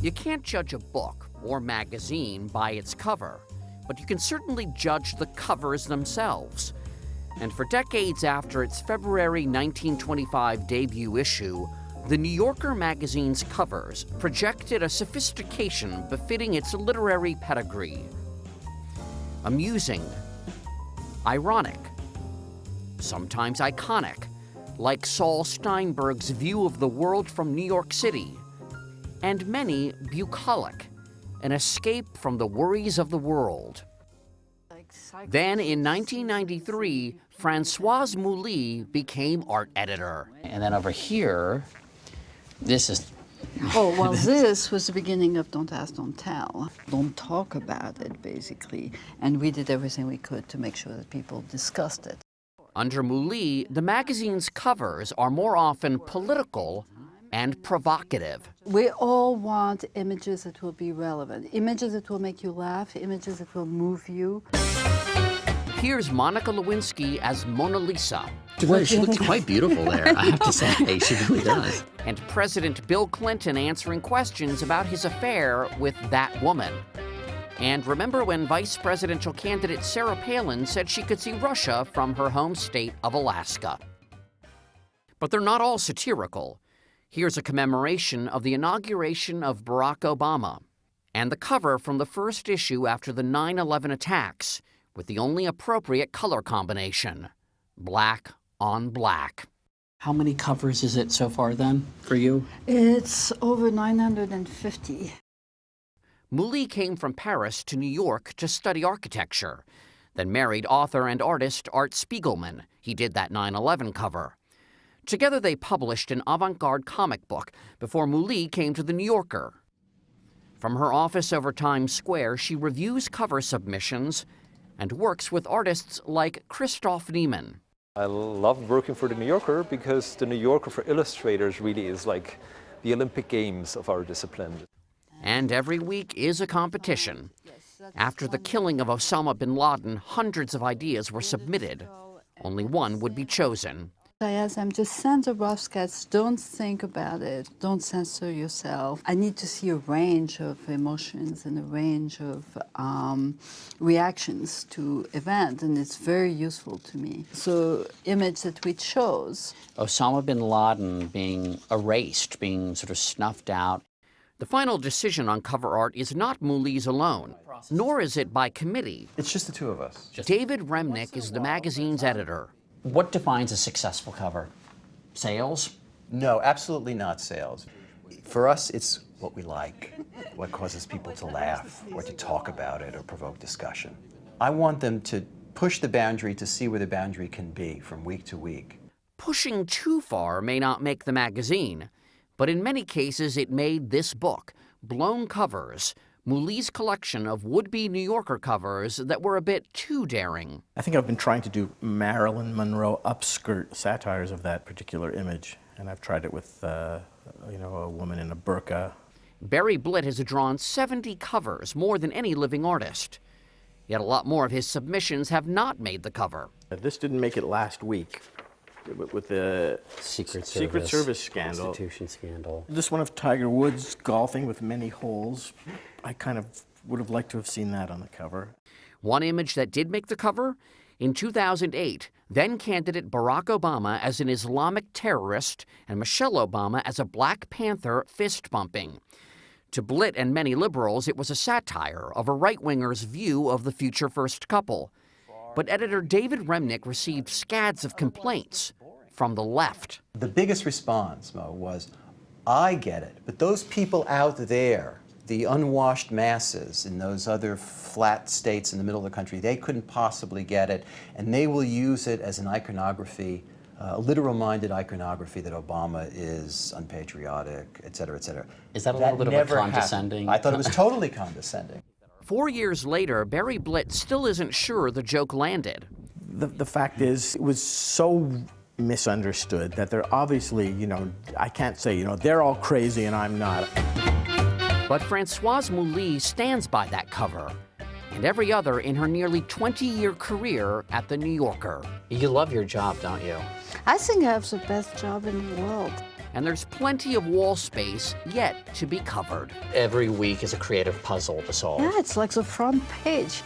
You can't judge a book or magazine by its cover, but you can certainly judge the covers themselves. And for decades after its February 1925 debut issue, the New Yorker magazine's covers projected a sophistication befitting its literary pedigree. Amusing, ironic, sometimes iconic, like Saul Steinberg's view of the world from New York City, and many bucolic, an escape from the worries of the world. Then, in 1993, Francoise Mouly became art editor. And then over here, this is... Oh, well, this was the beginning of Don't Ask, Don't Tell. Don't talk about it, basically. And we did everything we could to make sure that people discussed it. Under Mouly, the magazine's covers are more often political and provocative. We all want images that will be relevant, images that will make you laugh, images that will move you. Here's Monica Lewinsky as Mona Lisa. Well, she looks quite beautiful there, I have to say. She really does. And President Bill Clinton answering questions about his affair with that woman. And remember when vice presidential candidate Sarah Palin said she could see Russia from her home state of Alaska. But they're not all satirical. Here's a commemoration of the inauguration of Barack Obama, and the cover from the first issue after the 9/11 attacks, with the only appropriate color combination, black on black. How many covers is it so far then, for you? It's over 950. Mouly came from Paris to New York to study architecture, then married author and artist Art Spiegelman. He did that 9/11 cover. Together they published an avant-garde comic book before Mouly came to The New Yorker. From her office over Times Square, she reviews cover submissions and works with artists like Christoph Niemann. I love working for The New Yorker because The New Yorker for illustrators really is like the Olympic Games of our discipline. And every week is a competition. After the killing of Osama bin Laden, hundreds of ideas were submitted. Only one would be chosen. I asked them, just send the rough sketch, don't think about it, don't censor yourself. I need to see a range of emotions and a range of reactions to events, and it's very useful to me. So, image that we chose. Osama bin Laden being erased, being sort of snuffed out. The final decision on cover art is not Mouly's alone, nor is it by committee. It's just the two of us. David Remnick is the magazine's editor. What defines a successful cover? Sales? No, absolutely not sales. For us, it's what we like, what causes people to laugh, or to talk about it, or provoke discussion. I want them to push the boundary to see where the boundary can be from week to week. Pushing too far may not make the magazine, but in many cases it made this book, Blown Covers, Mouly's collection of would-be New Yorker covers that were a bit too daring. I think I've been trying to do Marilyn Monroe upskirt satires of that particular image, and I've tried it with, a woman in a burqa. Barry Blitt has drawn 70 covers, more than any living artist. Yet a lot more of his submissions have not made the cover. This didn't make it last week with the Secret Service scandal. Constitution scandal. This one of Tiger Woods golfing with many holes. I kind of would have liked to have seen that on the cover. One image that did make the cover? In 2008, then-candidate Barack Obama as an Islamic terrorist and Michelle Obama as a Black Panther fist-bumping. To Blitt and many liberals, it was a satire of a right-winger's view of the future first couple. But editor David Remnick received scads of complaints from the left. The biggest response, Mo, was, I get it, but those people out there, the unwashed masses in those other flat states in the middle of the country, they couldn't possibly get it, and they will use it as an iconography, a literal-minded iconography that Obama is unpatriotic, et cetera, et cetera. Is that a little bit of a condescending? I thought it was totally condescending. 4 years later, Barry Blitt still isn't sure the joke landed. The fact is, it was so misunderstood that they're obviously, I can't say, they're all crazy and I'm not. But Francoise Mouly stands by that cover, and every other in her nearly 20-year career at The New Yorker. You love your job, don't you? I think I have the best job in the world. and there's plenty of wall space yet to be covered. Every week is a creative puzzle to solve. Yeah, it's like the front page.